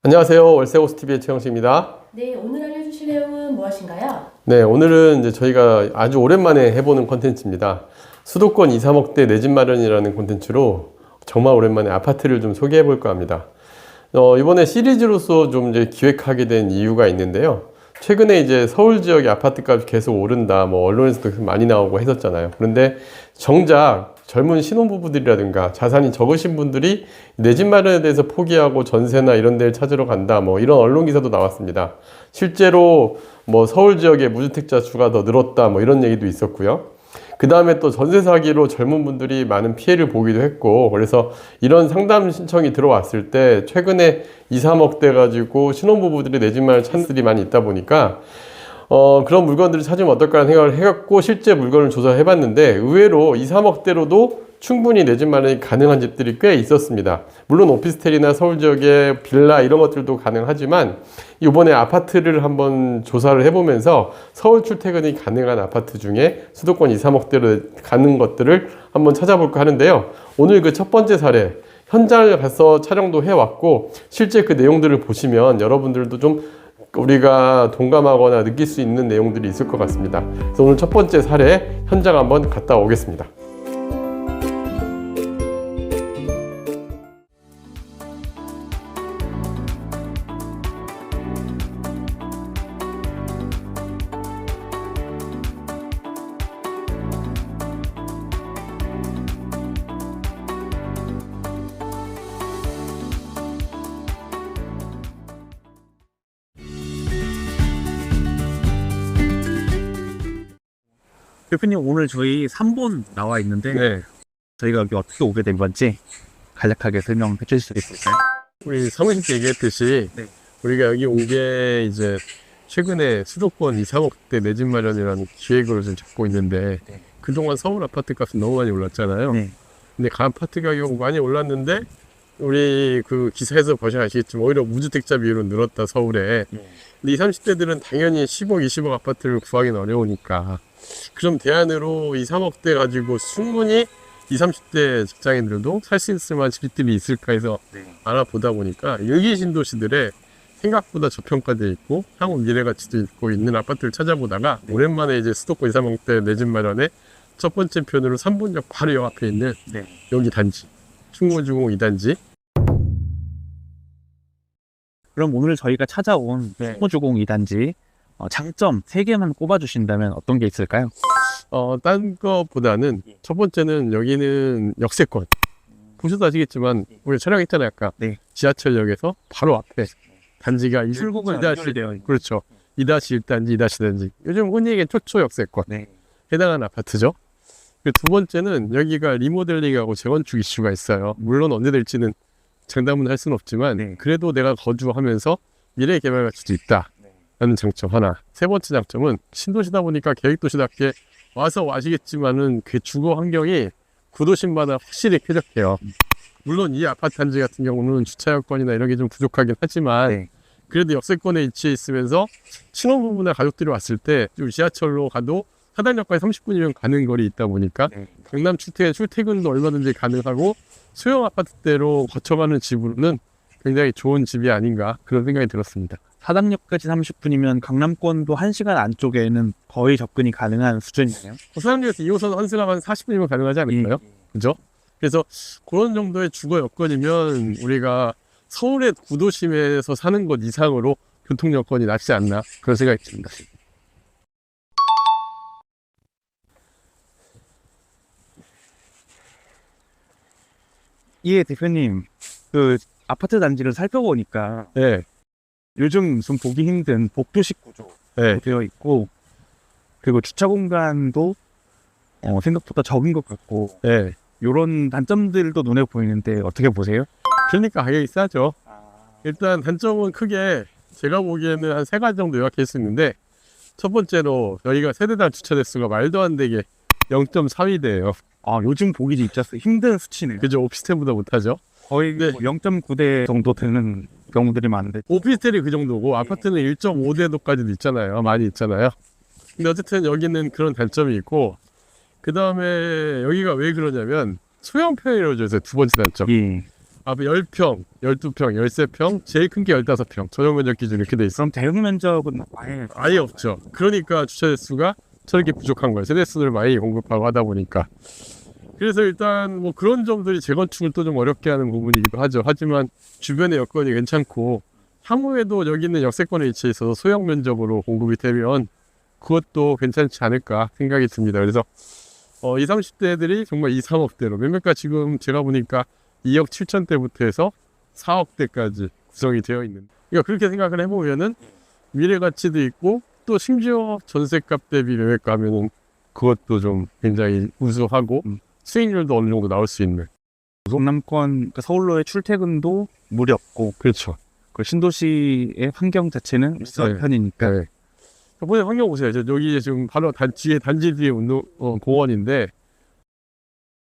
안녕하세요. 월세호스TV의 최영식입니다. 네, 오늘 알려주실 내용은 무엇인가요? 네, 오늘은 이제 저희가 아주 오랜만에 해보는 콘텐츠입니다. 수도권 2, 3억대 내 집 마련이라는 콘텐츠로 정말 오랜만에 아파트를 좀 소개해 볼까 합니다. 이번에 시리즈로서 좀 이제 기획하게 된 이유가 있는데요. 최근에 이제 서울 지역의 아파트값이 계속 오른다, 언론에서도 계속 많이 나오고 했었잖아요. 그런데 정작 젊은 신혼부부들이라든가 자산이 적으신 분들이 내 집 마련에 대해서 포기하고 전세나 이런 데를 찾으러 간다, 이런 언론 기사도 나왔습니다. 실제로 서울 지역의 무주택자 수가 더 늘었다, 이런 얘기도 있었고요. 그 다음에 또 전세 사기로 젊은 분들이 많은 피해를 보기도 했고, 그래서 이런 상담 신청이 들어왔을 때 최근에 2, 3억 대 가지고 신혼부부들이 내 집 마련 찬스들이 많이 있다 보니까 그런 물건들을 찾으면 어떨까 생각을 해갖고 실제 물건을 조사해 봤는데 의외로 2, 3억대로도 충분히 내 집 마련이 가능한 집들이 꽤 있었습니다. 물론 오피스텔이나 서울 지역의 빌라 이런 것들도 가능하지만 이번에 아파트를 한번 조사를 해보면서 서울 출퇴근이 가능한 아파트 중에 수도권 2, 3억대로 가는 것들을 한번 찾아볼까 하는데요. 오늘 그 첫 번째 사례 현장을 가서 촬영도 해왔고 실제 그 내용들을 보시면 여러분들도 좀 우리가 동감하거나 느낄 수 있는 내용들이 있을 것 같습니다. 그래서 오늘 첫 번째 사례 현장 한번 갔다 오겠습니다. 대표님 오늘 저희 3본 나와 있는데 네. 저희가 여기 어떻게 오게 된 건지 간략하게 설명해 주실 수 있을까요? 우리 사무실 때 얘기했듯이 네. 우리가 여기 온 게 이제 최근에 수도권 2, 3억대 내 집 마련이라는 기획으로 지금 잡고 있는데 네. 그동안 서울 아파트 값이 너무 많이 올랐잖아요. 네. 근데 그 아파트 가격 많이 올랐는데 우리 그 기사에서 보시면 아시겠지만 오히려 무주택자 비율은 늘었다 서울에. 네. 근데 20, 30대들은 당연히 10억, 20억 아파트를 구하기는 어려우니까 그럼 대안으로 2, 3억대 가지고 충분히 20, 30대 직장인들도 살 수 있을 만한 집들이 있을까 해서 네. 알아보다 보니까 일기 신도시들의 생각보다 저평가되어 있고 향후 미래 가치도 있고 있는 아파트를 찾아보다가 오랜만에 이제 수도권 2, 3억대 내 집 마련의 첫 번째 편으로 3본역 바로 역 앞에 있는 네. 여기 단지 충무주공 2단지. 그럼 오늘 저희가 찾아온 네. 충무주공 2단지 장점 3개만 꼽아주신다면 어떤 게 있을까요? 딴 것보다는 첫 번째는 여기는 역세권. 보셔도 아시겠지만 우리 촬영했잖아요 아까. 네. 지하철역에서 바로 앞에 단지가 출구가 2-1 연결되어 있는. 그렇죠. 2-1단지, 2-단지. 요즘 흔히 얘기하는 초초 역세권 네. 해당하는 아파트죠. 그리고 두 번째는 여기가 리모델링하고 재건축 이슈가 있어요. 물론 언제 될지는 장담은 할 수는 없지만 네. 그래도 내가 거주하면서 미래 개발 가치도 있다라는 장점 하나. 세 번째 장점은 신도시다 보니까 계획도시답게 와서 아시겠지만은 그 주거 환경이 구도심마다 확실히 쾌적해요. 물론 이 아파트 단지 같은 경우는 주차 여건이나 이런 게 좀 부족하긴 하지만 네. 그래도 역세권에 위치해 있으면서 신혼부부나 가족들이 왔을 때 좀 지하철로 가도 사당역까지 30분이면 가는 거리 있다 보니까 네. 강남 출퇴근도 얼마든지 가능하고 소형 아파트대로 거쳐가는 집으로는 굉장히 좋은 집이 아닌가 그런 생각이 들었습니다. 사당역까지 30분이면 강남권도 1시간 안쪽에는 거의 접근이 가능한 수준이네요. 사당역에서 2호선 환승하면 40분이면 가능하지 않을까요? 그죠? 그래서 그런 정도의 주거 여건이면 우리가 서울의 구도심에서 사는 것 이상으로 교통 여건이 낫지 않나 그런 생각이 듭니다. 예, 대표님. 그 아파트 단지를 살펴보니까 네, 요즘 좀 보기 힘든 복도식 구조 네. 되어 있고 그리고 주차 공간도 생각보다 적은 것 같고 네. 이런 단점들도 눈에 보이는데 어떻게 보세요? 그러니까 가격이 싸죠. 일단 단점은 크게 제가 보기에는 한 3가지 정도 요약할 수 있는데 첫 번째로 여기가 세대당 주차 대수가 말도 안 되게 0.4위대예요. 요즘 보기 진짜 힘든 수치네요. 그죠? 오피스텔보다 못하죠. 거의 네. 0.9대 정도 되는 경우들이 많은데 오피스텔이 그 정도고 아파트는 1.5대도까지도 있잖아요. 많이 있잖아요. 근데 어쨌든 여기는 그런 단점이 있고 그 다음에 여기가 왜 그러냐면 소형 편의로죠. 두 번째 단점. 예. 앞에 10평, 12평, 13평, 제일 큰 게 15평. 전용 면적 기준 이렇게 돼 있어. 그럼 대응 면적은 아예 없죠. 그러니까 주차 대수가 저렇게 부족한 거예요. 세대수를 많이 공급하고 하다 보니까. 그래서 일단 뭐 그런 점들이 재건축을 또 좀 어렵게 하는 부분이기도 하죠. 하지만 주변의 여건이 괜찮고 향후에도 여기 있는 역세권에 위치해 있어서 소형 면적으로 공급이 되면 그것도 괜찮지 않을까 생각이 듭니다. 그래서 20, 30대들이 정말 2, 3억대로 매매가 지금 제가 보니까 2억 7천대부터 해서 4억대까지 구성이 되어 있는. 그러니까 그렇게 생각을 해보면은 미래 가치도 있고 또 심지어 전세값 대비 매매가 하면은 그것도 좀 굉장히 우수하고 수익률도 어느 정도 나올 수 있는. 동남권 그러니까 서울로의 출퇴근도 무리 없고 그렇죠. 그 신도시의 환경 자체는 비싼 네. 편이니까 네. 보세요, 환경 보세요. 여기 지금 바로 단지 뒤에 공원인데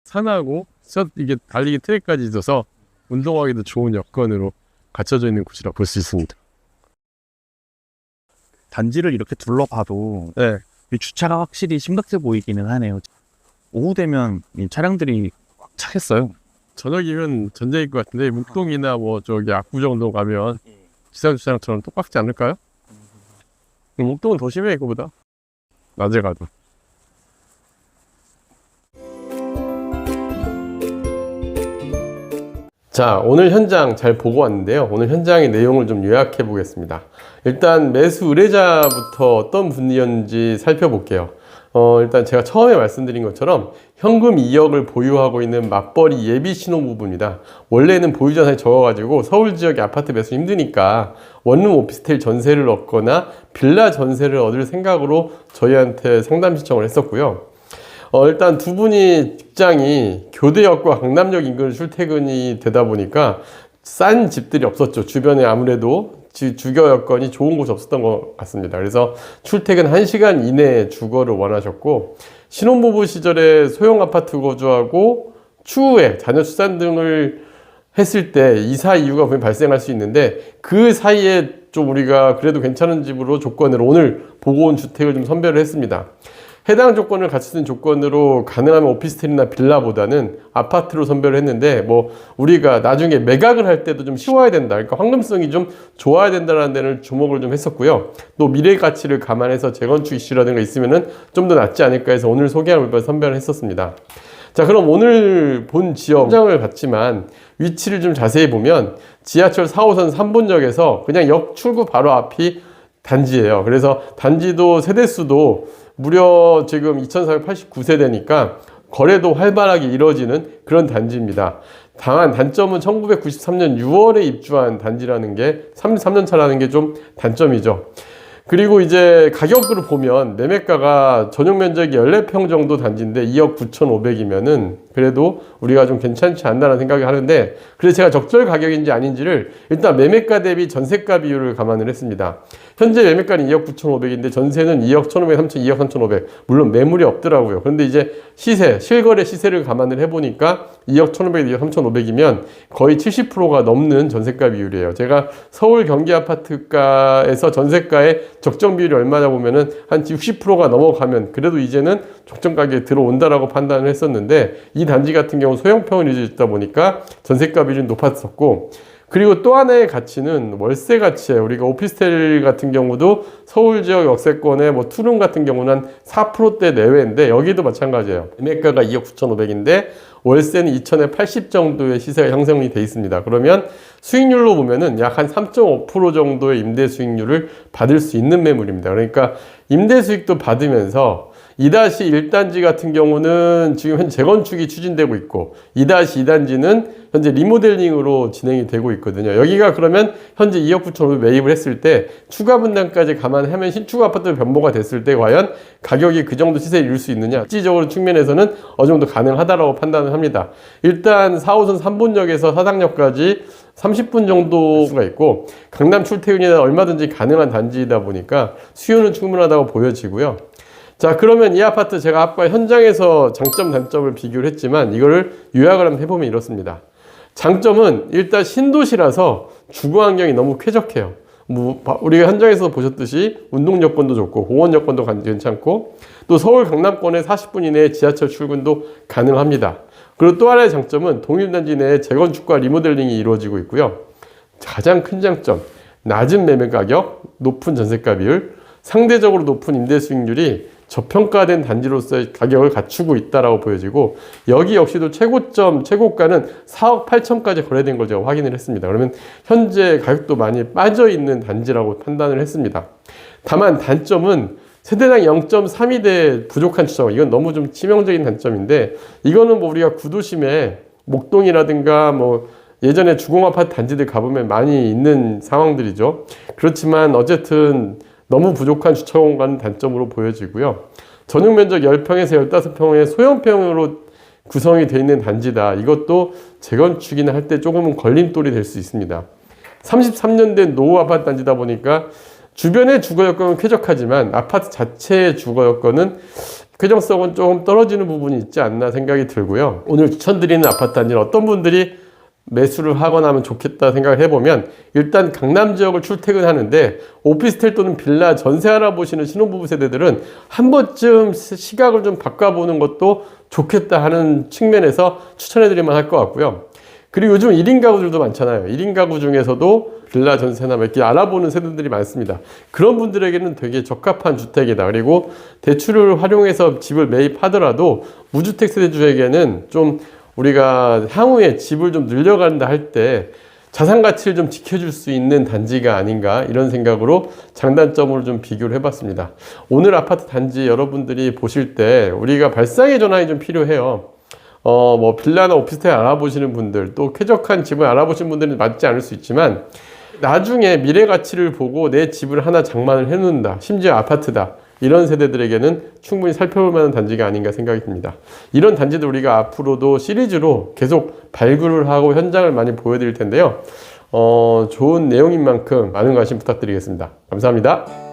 산하고 이게 달리기 트랙까지 있어서 운동하기도 좋은 여건으로 갖춰져 있는 곳이라 볼 수 있습니다. 단지를 이렇게 둘러봐도 네. 이 주차가 확실히 심각해 보이기는 하네요. 오후 되면 이 차량들이 꽉 차겠어요. 저녁이면 전쟁일 것 같은데 묵동이나 뭐 저기 압구정도 가면 지상주차장처럼 똑같지 않을까요? 묵동은 더 심해 이거보다. 낮에 가도. 자, 오늘 현장 잘 보고 왔는데요. 오늘 현장의 내용을 좀 요약해 보겠습니다. 일단 매수 의뢰자부터 어떤 분이었는지 살펴볼게요. 일단 제가 처음에 말씀드린 것처럼 현금 2억을 보유하고 있는 맞벌이 예비 신혼부부입니다. 원래는 보유 자산이 적어가지고 서울 지역의 아파트 매수 힘드니까 원룸 오피스텔 전세를 얻거나 빌라 전세를 얻을 생각으로 저희한테 상담 신청을 했었고요. 일단 두 분이 직장이 교대역과 강남역 인근 출퇴근이 되다 보니까 싼 집들이 없었죠. 주변에 아무래도 주거 여건이 좋은 곳이 없었던 것 같습니다. 그래서 출퇴근 1시간 이내에 주거를 원하셨고 신혼부부 시절에 소형 아파트 거주하고 추후에 자녀 출산 등을 했을 때 이사 이유가 분명히 발생할 수 있는데 그 사이에 좀 우리가 그래도 괜찮은 집으로 조건으로 오늘 보고 온 주택을 좀 선별을 했습니다. 해당 조건을 갖춘 조건으로 가능하면 오피스텔이나 빌라보다는 아파트로 선별을 했는데 뭐 우리가 나중에 매각을 할 때도 좀 쉬워야 된다. 그러니까 황금성이 좀 좋아야 된다는 데는 주목을 좀 했었고요. 또 미래 가치를 감안해서 재건축 이슈라든가 있으면은 좀 더 낫지 않을까 해서 오늘 소개할 물건 선별을 했었습니다. 자, 그럼 오늘 본 지역 현장을 봤지만 위치를 좀 자세히 보면 지하철 4호선 3본역에서 그냥 역 출구 바로 앞이 단지예요. 그래서 단지도 세대수도 무려 지금 2489세대니까 거래도 활발하게 이루어지는 그런 단지입니다. 다만 단점은 1993년 6월에 입주한 단지라는 게 3년 차라는 게 좀 단점이죠. 그리고 이제 가격으로 보면 매매가가 전용 면적이 14평 정도 단지인데 2억 9,500이면은 그래도 우리가 좀 괜찮지 않나라는 생각이 하는데 그래서 제가 적절 가격인지 아닌지를 일단 매매가 대비 전세가 비율을 감안을 했습니다. 현재 매매가는 2억 9,500인데 전세는 2억 1,500, 3천, 2억 3,500. 물론 매물이 없더라고요. 그런데 이제 실거래 시세를 감안을 해보니까 2억 1,500, 2억 3,500이면 거의 70%가 넘는 전세가 비율이에요. 제가 서울 경기 아파트가에서 전세가의 적정 비율이 얼마냐 보면은 한 60%가 넘어가면 그래도 이제는 적정 가격에 들어온다라고 판단을 했었는데 이 단지 같은 경우 소형평을 유지했다 보니까 전세가 비율이 높았었고 그리고 또 하나의 가치는 월세 가치예요. 우리가 오피스텔 같은 경우도 서울 지역 역세권의 뭐 투룸 같은 경우는 한 4%대 내외인데 여기도 마찬가지예요. 매매가가 2억 9,500인데 월세는 2,080 정도의 시세가 형성이 돼 있습니다. 그러면 수익률로 보면은 약 한 3.5% 정도의 임대 수익률을 받을 수 있는 매물입니다. 그러니까 임대 수익도 받으면서 2-1단지 같은 경우는 지금 현재 재건축이 추진되고 있고 2-2단지는 현재 리모델링으로 진행이 되고 있거든요. 여기가 그러면 현재 2억 9,500 매입을 했을 때 추가 분담까지 감안하면 신축 아파트 변모가 됐을 때 과연 가격이 그 정도 시세를 이룰 수 있느냐 실질적으로 측면에서는 어느 정도 가능하다라고 판단을 합니다. 일단 4호선 3본역에서 사당역까지 30분 정도가 있고 강남 출퇴근이나 얼마든지 가능한 단지이다 보니까 수요는 충분하다고 보여지고요. 자, 그러면 이 아파트 제가 아까 현장에서 장점 단점을 비교를 했지만 이거를 요약을 한번 해보면 이렇습니다. 장점은 일단 신도시라서 주거 환경이 너무 쾌적해요. 우리가 현장에서 보셨듯이 운동 여건도 좋고 공원 여건도 괜찮고 또 서울 강남권에 40분 이내에 지하철 출근도 가능합니다. 그리고 또 하나의 장점은 독립단지 내에 재건축과 리모델링이 이루어지고 있고요. 가장 큰 장점, 낮은 매매 가격, 높은 전세가 비율, 상대적으로 높은 임대 수익률이 저평가된 단지로서의 가격을 갖추고 있다라고 보여지고, 여기 역시도 최고점, 최고가는 4억 8천까지 거래된 걸 제가 확인을 했습니다. 그러면 현재 가격도 많이 빠져 있는 단지라고 판단을 했습니다. 다만 단점은 세대당 0.32대 부족한 주차장. 이건 너무 좀 치명적인 단점인데, 이거는 뭐 우리가 구도심에 목동이라든가 뭐 예전에 주공아파트 단지들 가보면 많이 있는 상황들이죠. 그렇지만 어쨌든 너무 부족한 주차 공간 단점으로 보여지고요. 전용 면적 10평에서 15평의 소형평으로 구성이 되어 있는 단지다. 이것도 재건축이나 할 때 조금은 걸림돌이 될 수 있습니다. 33년 된 노후 아파트 단지다 보니까 주변의 주거 여건은 쾌적하지만 아파트 자체의 주거 여건은 쾌정성은 조금 떨어지는 부분이 있지 않나 생각이 들고요. 오늘 추천드리는 아파트 단지는 어떤 분들이 매수를 하거나 하면 좋겠다 생각을 해보면, 일단 강남 지역을 출퇴근하는데 오피스텔 또는 빌라 전세 알아보시는 신혼부부 세대들은 한 번쯤 시각을 좀 바꿔보는 것도 좋겠다 하는 측면에서 추천해드리면 할 것 같고요. 그리고 요즘 1인 가구들도 많잖아요. 1인 가구 중에서도 빌라 전세나 몇 개 알아보는 세대들이 많습니다. 그런 분들에게는 되게 적합한 주택이다. 그리고 대출을 활용해서 집을 매입하더라도 무주택 세대주에게는 좀 우리가 향후에 집을 좀 늘려간다 할 때 자산 가치를 좀 지켜줄 수 있는 단지가 아닌가, 이런 생각으로 장단점을 좀 비교를 해봤습니다. 오늘 아파트 단지 여러분들이 보실 때 우리가 발상의 전환이 좀 필요해요. 뭐 빌라나 오피스텔 알아보시는 분들, 또 쾌적한 집을 알아보시는 분들은 맞지 않을 수 있지만, 나중에 미래 가치를 보고 내 집을 하나 장만을 해놓는다, 심지어 아파트다, 이런 세대들에게는 충분히 살펴볼 만한 단지가 아닌가 생각이 듭니다. 이런 단지들 우리가 앞으로도 시리즈로 계속 발굴을 하고 현장을 많이 보여드릴 텐데요. 좋은 내용인 만큼 많은 관심 부탁드리겠습니다. 감사합니다.